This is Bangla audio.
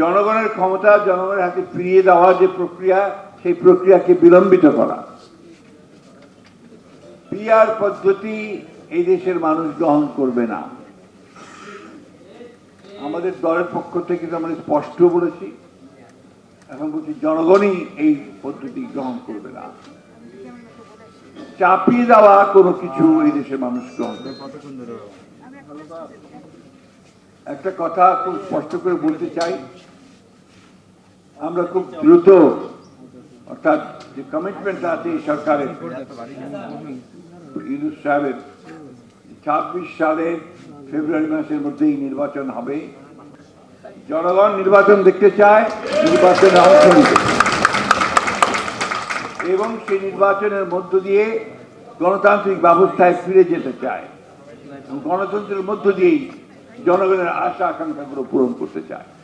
জনগণের ক্ষমতা জনগণের হাতে ফিরিয়ে দেওয়া যে প্রক্রিয়া, সেই প্রক্রিয়াকে বিলম্বিত করা। পিআর পদ্ধতি এই দেশের মানুষ গ্রহণ করবে না। আমাদের দলের পক্ষ থেকে আমরা স্পষ্ট বলেছি, এখন বলছি জনগণই এই পদ্ধতি গ্রহণ করবে না। চাপিয়ে দেওয়া কোনো কিছু এই দেশের মানুষ গ্রহণ করবে না। একটা কথা খুব স্পষ্ট করে বলতে চাই, আমরা খুব দ্রুত, অর্থাৎ যে কমিটমেন্ট আছে এই সরকারের ইউনূস সাহেবের, 26 সালের ফেব্রুয়ারি মাসের মধ্যেই নির্বাচন হবে। জনগণ নির্বাচন দেখতে চায়, নির্বাচনে অংশ নিতে, এবং সেই নির্বাচনের মধ্য দিয়ে গণতান্ত্রিক ব্যবস্থায় ফিরে যেতে চায়, গণতন্ত্রের মধ্য দিয়েই জনগণের আশা আকাঙ্ক্ষাগুলো পূরণ করতে চায়।